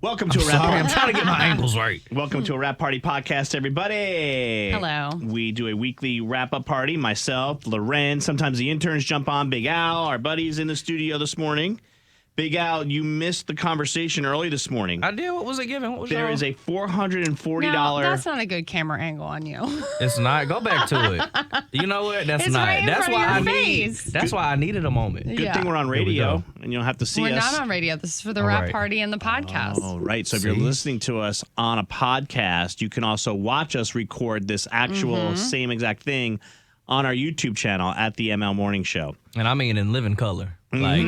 Welcome to a Rap Party. I'm trying to get my angles right. Welcome to a Rap Party podcast, everybody. Hello. We do a weekly wrap-up party. Myself, Loren, sometimes the interns jump on. Big Al, our buddy's in the studio this morning. Big Al, you missed the conversation early this morning. I did. What was it given? What was There is a $440. No, that's not a good camera angle on you. It's not. Go back to it. You know what? That's It's not. right in That's front why of I your need. face. That's why I needed a moment. Good Yeah. thing we're on Here we radio, go. and you don't have to see We're us. not on radio. This is for the All rap right. party and the podcast. Oh, right. So if you're See? listening to us on a podcast, you can also watch us record this actual same exact thing on our YouTube channel at the ML Morning Show. And I mean in living color. Like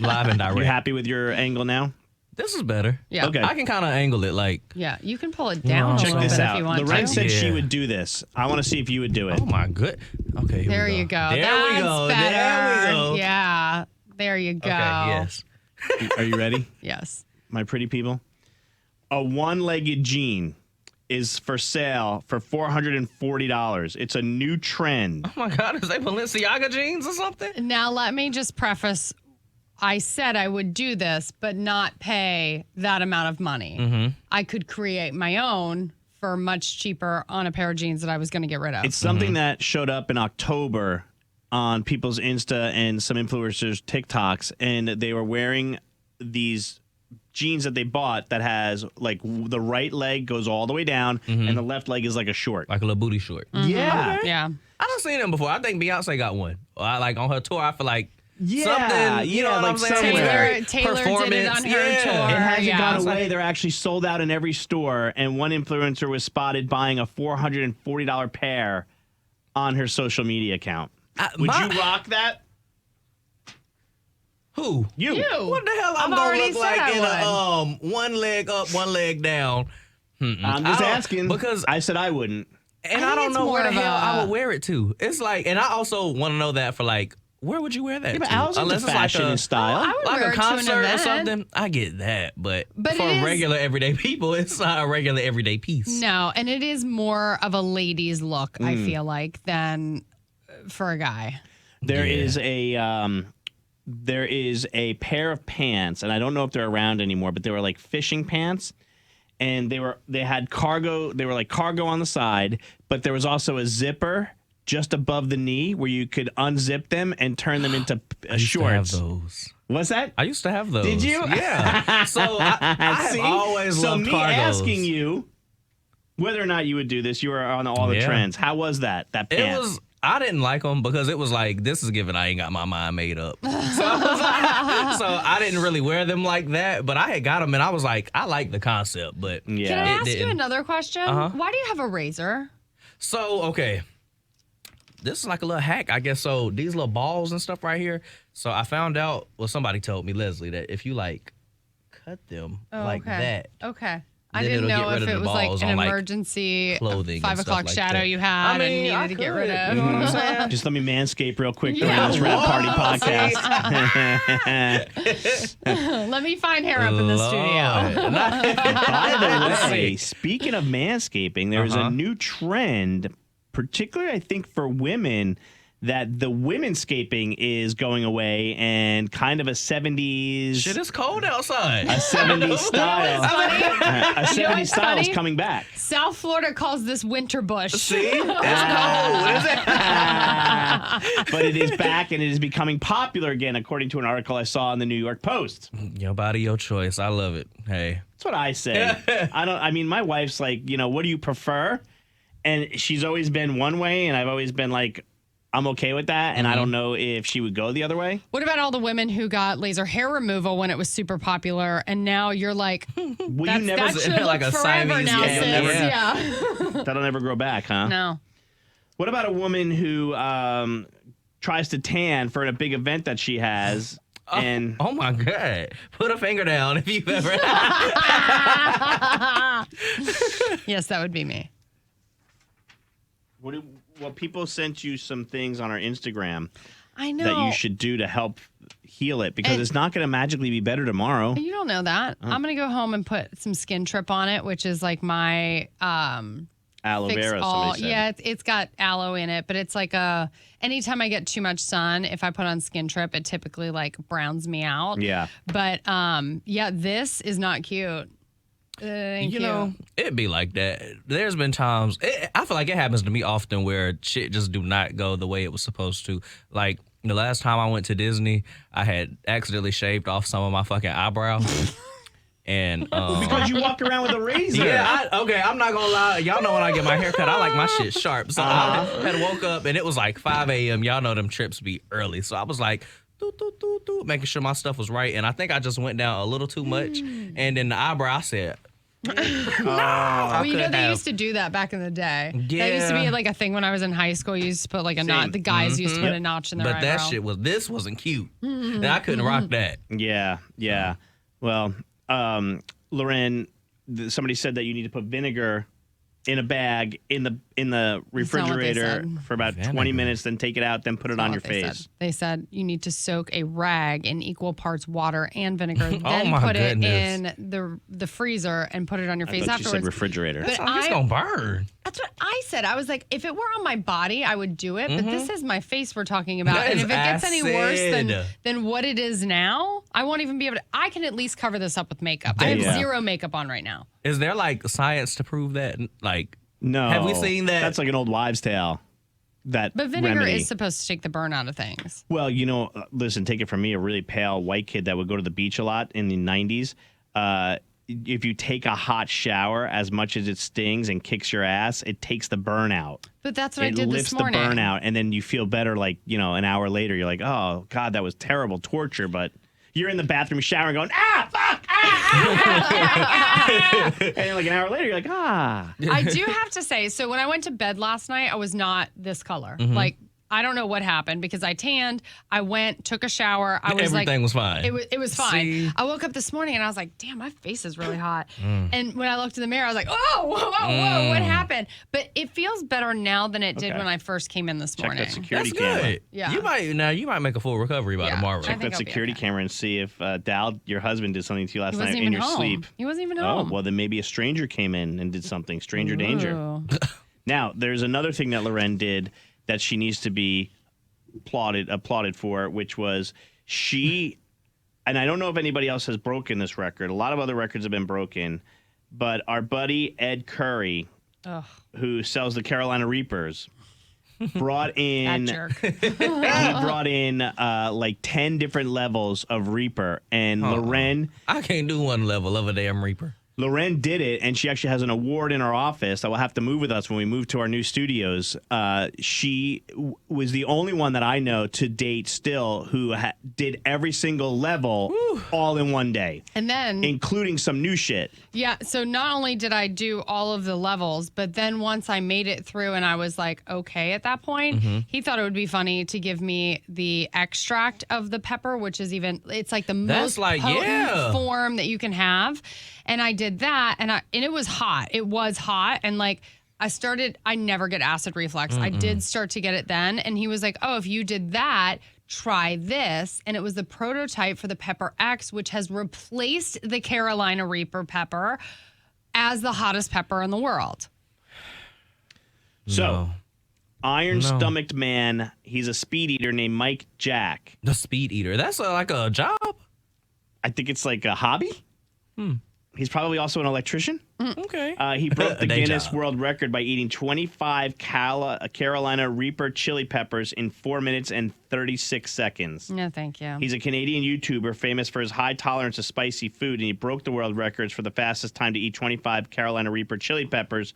live and direct. You happy with your angle now? This is better. Yeah. Okay. I can kind of angle it like. Yeah, you can pull it down Check a little This bit out. if you want Loren to. said she Yeah. would do this. I want to see if you would do it. Oh my good. Okay. Here There we you go. There That's we go. better. There we go. Yeah. There you go. Okay. Yes. Are you ready, Yes. my pretty people? A one-legged jean is for sale for $440. It's a new trend. Oh my God. Is they Balenciaga jeans or something? Now, let me just preface. I said I would do this, but not pay that amount of money. Mm-hmm. I could create my own for much cheaper on a pair of jeans that I was going to get rid of. It's something that showed up in October on people's Insta and some influencers' TikToks, and they were wearing these jeans that they bought that has like the right leg goes all the way down and the left leg is like a short. Like a little booty short. Yeah. yeah. I done seen them before. I think Beyonce got one. Like on her tour, I feel like Yeah, something. You know what like I'm saying? somewhere. Taylor did it on her Yeah. tour. It hasn't Yeah. gone away. They're actually sold out in every store. And one influencer was spotted buying a $440 pair on her social media account. Would you rock that? Who? You. What the hell I'm I've gonna already look said like I in a one leg up, one leg down? I'm just asking. because I said I wouldn't. and I I think don't it's know more where the of hell I a- would wear it to. It's like, and I also want to know that for like, where would you wear that? Yeah, but to? Al's into Unless it's fashion like and style. I would like wear a it to an concert or event. something. I get that, but But for it is- regular everyday people, it's not a regular everyday piece. No, and it is more of a lady's look, I feel like, than for a guy. There Yeah. is a pair of pants, and I don't know if they're around anymore, but they were like fishing pants, and they had cargo. They were like cargo on the side, but there was also a zipper just above the knee where you could unzip them and turn them into I used shorts. to have those. What's that? I used to have those. Did you? Yeah. So I have See? always so loved me cargos. asking you whether or not you would do this, you were on all the Yeah. trends. How was that? That It pants? was. I didn't like them because it was like, this is given I ain't got my mind made up. So I didn't really wear them like that, but I had got them and I was like, I like the concept, but Can I Yeah. ask you didn't. another question? Why do you have a razor? So, okay. This is like a little hack, I guess. So these little balls and stuff right here. So I found out, well, somebody told me, Leslie, that if you like cut them like okay. that, Okay. I then didn't it'll get know rid if of it the was like balls an on, like, emergency clothing 5 and o'clock stuff like shadow that. you had I mean, and needed I to get rid could, of. you know what I'm saying? Just let me manscape real quick during Yeah. this Rap Party Whoa, podcast. Let me find hair up in the studio. Lord. By the Let's way, see. speaking of manscaping, there's a new trend, particularly I think for women, that the womenscaping is going away and kind of a 70s Shit, it's cold outside. a 70s style. A 70s You know what's style is funny? coming back. South Florida calls this winter bush. See? It's cold. Is it? But it is back and it is becoming popular again, according to an article I saw in the New York Post. Your body, your choice. I love it. Hey. That's what I say. I mean, my wife's like, what do you prefer? And she's always been one way, and I've always been like, I'm okay with that, and I don't know if she would go the other way. What about all the women who got laser hair removal when it was super popular, and now you're like, Will you never? that should like look a forever Siamese, now, yeah, sis. never- Yeah. That'll never grow back, huh? No. What about a woman who tries to tan for a big event that she has, and Oh my God. Put a finger down if you've ever. Yes, that would be me. well, people sent you some things on our Instagram I know. that you should do to help heal it because And- it's not going to magically be better tomorrow. You don't know that. I'm going to go home and put some Skin Trip on it, which is like my Aloe fix vera, all. somebody said. Yeah, it's got aloe in it, but it's like anytime I get too much sun, if I put on Skin Trip, it typically like browns me out. Yeah. But yeah, this is not cute. Thank you. You know, it'd be like that. There's been times, I feel like it happens to me often where shit just do not go the way it was supposed to. Like, the last time I went to Disney, I had accidentally shaved off some of my fucking eyebrows. And Because you walk around with a razor. yeah, I'm not gonna lie. Y'all know when I get my hair cut, I like my shit sharp. So I had woke up and it was like 5 a.m. Y'all know them trips be early. So I was like, making sure my stuff was right. And I think I just went down a little too much. And then the eyebrow, I said, well, you know, they used to do that back in the day. Yeah. That used to be like a thing when I was in high school. You used to put like a notch. The guys used to put a notch in their eyebrow. But this wasn't cute. And I couldn't rock that. Yeah. Well, Loren, somebody said that you need to put vinegar in a bag in the refrigerator said. for about 20 minutes, then take it out, then put it on your face. They said you need to soak a rag in equal parts water and vinegar, then my put goodness. it in the freezer and put it on your face I thought afterwards. you said refrigerator. But It's gonna burn. That's what I said. I was like, if it were on my body, I would do it. But this is my face we're talking about. That And is if it gets any worse acid. than what it is now, I won't even be able to. I can at least cover this up with makeup. I have Yeah. zero makeup on right now. Is there like science to prove that? Like, No. have we seen that? That's like an old wives' tale. That But vinegar remedy. is supposed to take the burn out of things. Well, listen, take it from me, a really pale white kid that would go to the beach a lot in the 90s. If you take a hot shower, as much as it stings and kicks your ass, it takes the burn out. But that's what I It did lifts this morning. the burn out, and then you feel better like, an hour later. You're like, oh, God, that was terrible torture. But you're in the bathroom showering going, fuck, and then like an hour later, you're like, I do have to say, so when I went to bed last night, I was not this color. Like, I don't know what happened because I tanned. I went, took a shower. I was Everything was fine. It was fine. See? I woke up this morning and I was like, damn, my face is really hot. And when I looked in the mirror, I was like, whoa, what happened? But it feels better now than it did Okay. when I first came in this check morning. that security That's camera. good. Yeah. You might make a full recovery by Yeah. tomorrow. I Check think that I'll be security okay. camera and see if Dal, your husband, did something to you last He night wasn't in even your home. sleep. He wasn't even Oh, home. well, then maybe a stranger came in and did something. Stranger danger. Ooh. Now, there's another thing that Loren did that she needs to be applauded for, which was and I don't know if anybody else has broken this record. A lot of other records have been broken, but our buddy Ed Curry, Ugh, who sells the Carolina Reapers, brought in that jerk. he brought in like 10 different levels of Reaper, and Loren I can't do one level of a damn Reaper. did it, and she actually has an award in our office that will have to move with us when we move to our new studios. She was the only one that I know to date still who did every single level all in one day, And then including some new shit. yeah, so not only did I do all of the levels, but then once I made it through and I was like, okay at that point, he thought it would be funny to give me the extract of the pepper, which is it's like the most like, potent yeah. form that you can have. And I did that and it was hot. It was hot. And like I never get acid reflux. I did start to get it then. And he was like, oh, if you did that, try this. And it was the prototype for the Pepper X, which has replaced the Carolina Reaper pepper as the hottest pepper in the world. So, No. Iron Stomached Man, he's a speed eater named Mike Jack. The speed eater. That's like a job. I think it's like a hobby. He's probably also an electrician. Okay. He broke the A day Guinness job. World Record by eating 25 Carolina Reaper chili peppers in 4 minutes and 36 seconds. No, thank you. He's a Canadian YouTuber famous for his high tolerance of spicy food, and he broke the world records for the fastest time to eat 25 Carolina Reaper chili peppers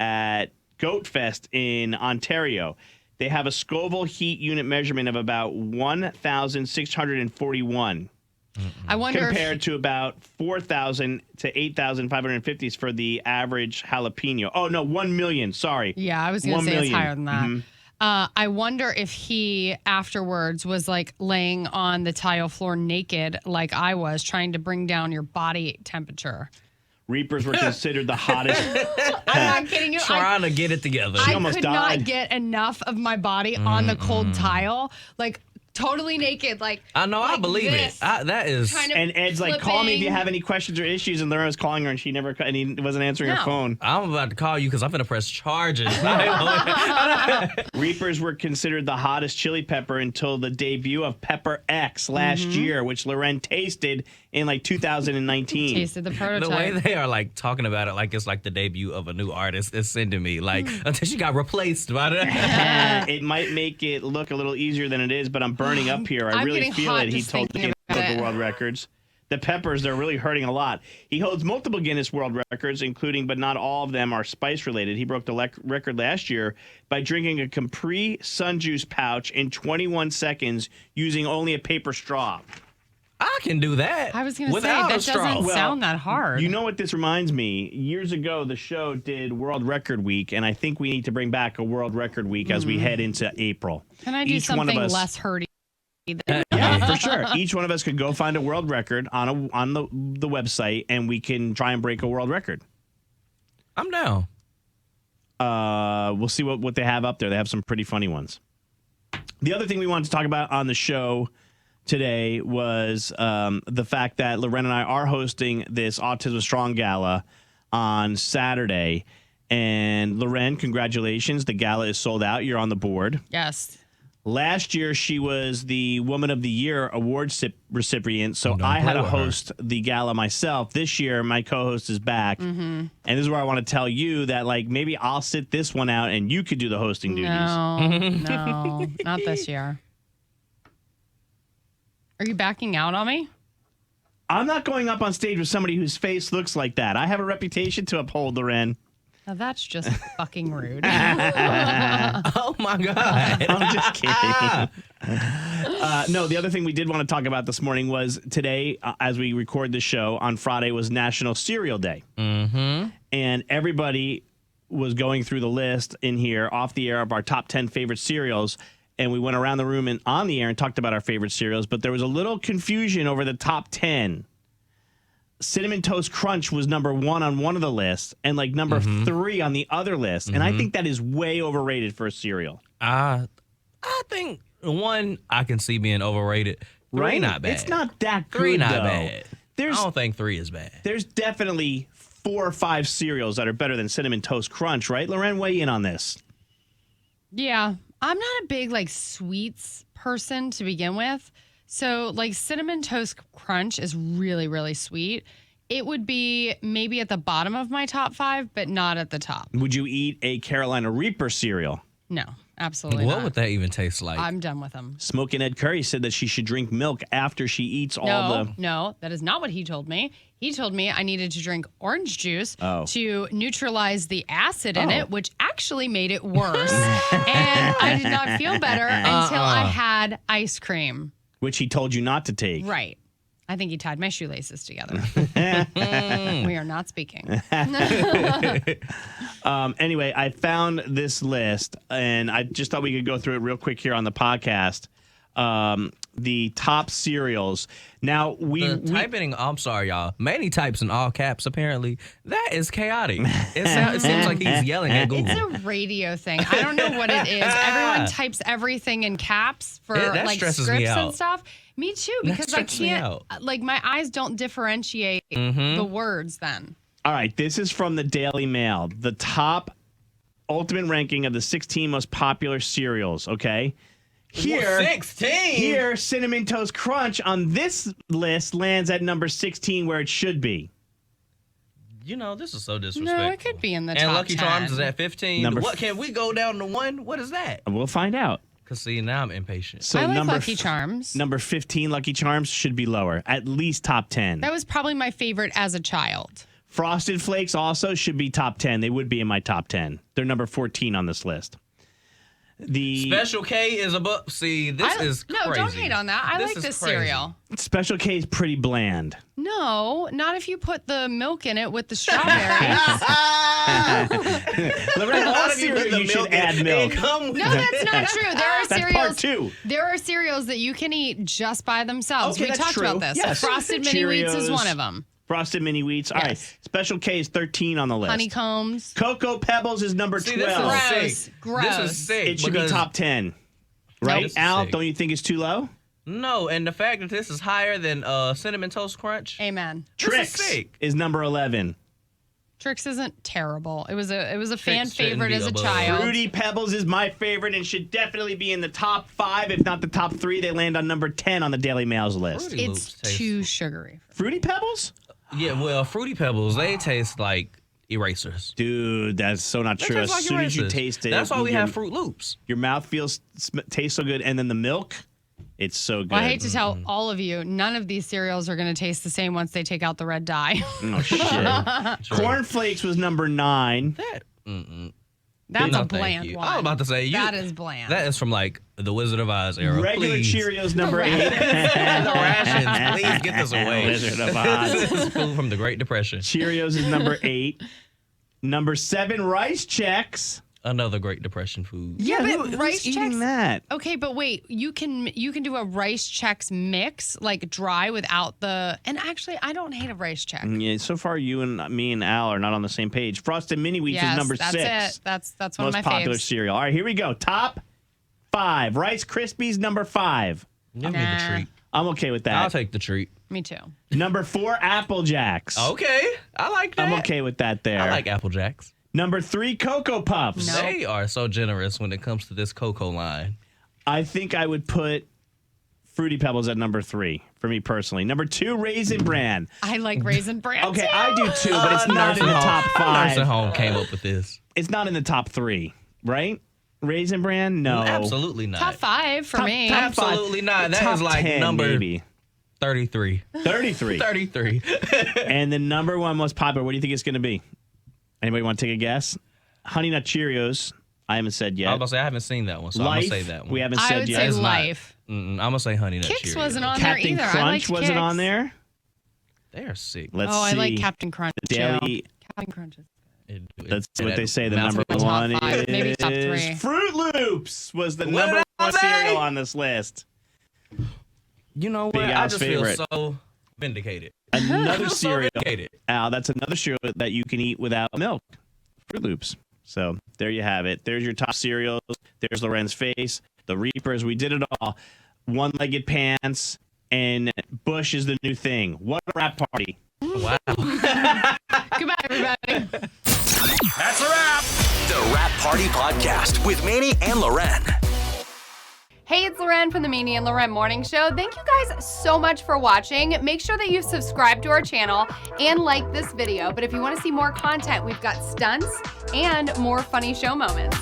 at Goat Fest in Ontario. They have a Scoville heat unit measurement of about 1,641. I wonder Compared to about 4,000 to 8,550 for the average jalapeno. Oh, no, 1 million. Sorry. Yeah, I was going 1 to say it's million. higher than that. I wonder if he afterwards was like laying on the tile floor naked like I was, trying to bring down your body temperature. Reapers were considered the hottest. I'm not kidding you. Trying to get it together. I almost could died. not get enough of my body on the cold tile. Like totally naked, like I know, I like believe this, it. That is. kind of And Ed's like, call me if you flipping. have any questions or issues. And Lauren was calling her, and he wasn't answering her No. phone. I'm about to call you because I'm going to press charges. Reapers were considered the hottest chili pepper until the debut of Pepper X last year, which Loren tasted in like 2019. Tasted the prototype. The way they are like talking about it like it's like the debut of a new artist is sending me like until she got replaced by it. It might make it look a little easier than it is, but I'm burning up here. I I'm really getting feel hot it. He just told the thinking Guinness about Book of it. World Records. The peppers, they're really hurting a lot. He holds multiple Guinness World Records, including, but not all of them are spice related. He broke the record last year by drinking a Capri Sun Juice pouch in 21 seconds using only a paper straw. I can do that. I was going to say, without that a straw. doesn't Well, sound that hard. You know what this reminds me? Years ago, the show did World Record Week, and I think we need to bring back a World Record Week as we head into April. Can I do Each one of something us- less hurty? Yeah, for sure. Each one of us could go find a world record on the website, and we can try and break a world record. I'm down. We'll see what they have up there. They have some pretty funny ones. The other thing we wanted to talk about on the show today was the fact that Loren and I are hosting this Autism Strong Gala on Saturday. And Loren, congratulations. The gala is sold out. You're on the board. Yes. Last year, she was the Woman of the Year award recipient, so Don't I had play to with her. host the gala myself. This year, my co-host is back, and this is where I want to tell you that, like, maybe I'll sit this one out, and you could do the hosting duties. No, not this year. Are you backing out on me? I'm not going up on stage with somebody whose face looks like that. I have a reputation to uphold, Loren. Now that's just fucking rude. Oh my God. I'm just kidding. No, the other thing we did want to talk about this morning was today, as we record the show on Friday, was National Cereal Day. Mm-hmm. And everybody was going through the list in here off the air of our top 10 favorite cereals. And we went around the room and on the air and talked about our favorite cereals. But there was a little confusion over the top 10. Cinnamon Toast Crunch was number 1 on one of the lists and like number 3 on the other list. And I think that is way overrated for a cereal. I think one I can see being overrated. Three Right? not bad. It's not that good, Three not though. bad. There's I don't think 3 is bad. there's definitely 4 or 5 cereals that are better than Cinnamon Toast Crunch, right? Loren, weigh in on this. Yeah, I'm not a big like sweets person to begin with. So like Cinnamon Toast Crunch is really, really sweet. It would be maybe at the bottom of my top 5, but not at the top. Would you eat a Carolina Reaper cereal? No, absolutely What not. would that even taste like? I'm done with them. Smoking Ed Curry said that she should drink milk after she eats all the... No, that is not what he told me. He told me I needed to drink orange juice Oh. to neutralize the acid in Oh. it, which actually made it worse. And I did not feel better until I had ice cream. Which he told you not to take. Right. I think he tied my shoelaces together. We are not speaking. Anyway, I found this list, and I just thought we could go through it real quick here on the podcast. The top cereals. Now, Typing, I'm sorry, y'all. Maney types in all caps, apparently. That is chaotic. It seems like he's yelling at Google. It's a radio thing. I don't know what it is. Everyone types everything in caps for That like stresses scripts me and out. stuff. Me too, because I stresses me can't, out. like, my eyes don't differentiate the words then. All right, this is from the Daily Mail. The top ultimate ranking of the 16 most popular cereals, okay? Here, 16? Here, Cinnamon Toast Crunch on this list lands at number 16 where it should be. You know, this is so disrespectful. No, it could be in the and top Lucky 10. Charms is at 15. Number What, can we go down to 1? What is that? We'll find out. Because, see, now I'm impatient. So I like number Lucky Charms. Number 15, Lucky Charms, should be lower. At least top 10. That was probably my favorite as a child. Frosted Flakes also should be top 10. They would be in my top 10. They're number 14 on this list. The Special K is above. See, this is crazy. No, don't hate on that. I like is this crazy. cereal. Special K is pretty bland. No, not if you put the milk in it with the strawberries. Lorraine, all cereal you should add milk. No, that's not true. There are That's cereals. part 2. There are cereals that you can eat just by themselves. Okay, We that's talked true. about this. Yes. Frosted Mini Wheats is Cheerios. one of them. Frosted Mini Wheats. All right. Yes. Special K is 13 on the list. Honeycombs. Cocoa Pebbles is number See, 12. this is Gross. sick. Gross. This is sick. It should be because top 10. Right, This is Al? sick. Don't you think it's too low? No, and the fact that this is higher than Cinnamon Toast Crunch. Amen. This is Trix sick. is number 11. Trix isn't terrible. It was a fan shouldn't favorite be as a above. child. Fruity Pebbles is my favorite and should definitely be in the top 5, if not the top 3. They land on number 10 on the Daily Mail's list. Fruity It's Loops taste- too sugary. Fruity Pebbles? Yeah, well, Fruity Pebbles, they taste like erasers. Dude, that's so not They true. taste As like soon as you erasers. taste it, That's why we your, have Fruit Loops. your mouth tastes so good. And then the milk, it's so good. Well, I hate to tell all of you, none of these cereals are going to taste the same once they take out the red dye. Oh, shit. Corn Flakes was number 9. That, That's No, a thank bland you. one. I was about to say, that is bland. That is from like the Wizard of Oz era. Regular Please. Cheerios number 8. The rations. Please get this away. Wizard of Oz. This is food from the Great Depression. Cheerios is number 8. Number 7, Rice Chex. Another Great Depression food. Yeah, but who's Rice eating Chex- that? Okay, but wait, you can do a Rice Chex mix, like dry without the. And actually, I don't hate a Rice Chex. Yeah, so far you and me and Al are not on the same page. Frosted Mini Wheats Yes, is number that's 6. it. That's one Most of my popular faves. cereal. All right, here we go. Top 5. Rice Krispies, number 5. Give me the Nah. treat. I'm okay with I'll that. take the treat. Me too. Number 4, Apple Jacks. Okay. I like that. I'm okay with that there. I like Apple Jacks. Number 3, Cocoa Puffs. No. They are so generous when it comes to this cocoa line. I think I would put Fruity Pebbles at number 3 for me personally. Number 2, Raisin Bran. I like Raisin Bran. Okay, too. I do too, but it's not in the top Nursing 5. home came up with this. It's not in the top 3, right? Raisin Bran? No. Absolutely not. Top 5 for me. top five. Absolutely not. That Top is like 10 number maybe. 33. 33. 33. And the number 1 most popular, what do you think it's going to be? Anybody want to take a guess? Honey Nut Cheerios. I haven't said I was yet. about to say I haven't seen that one, so I'm Life. gonna say that one. We haven't I said would yet. say It's not. Life. I'm gonna say Honey Nut Kix Cheerios. wasn't on Captain there either. Crunch I liked wasn't Kix. on there. They are sick. Let's Oh, see. I like Captain Crunch. Daily. too. Captain Crunch is Let's see what they say. The Mouse- number Top 1 5, is maybe top 3. Fruit Loops was the What number did I 1 say? cereal on this list. You know Big what? I Al's just favorite. feel so vindicated. Another So cereal. vindicated. Al, that's another cereal that you can eat without milk. Fruit Loops. So there you have it. There's your top cereals. There's Loren's face. The Reapers. We did it all. One-legged pants. And Bush is the new thing. What a rap party. Wow. Goodbye, everybody. That's a wrap. The Rap Party Podcast with Maney and Loren. Hey, it's Loren from the Maney and Loren Morning Show. Thank you guys so much for watching. Make sure that you've subscribed to our channel and like this video. But if you want to see more content, we've got stunts and more funny show moments.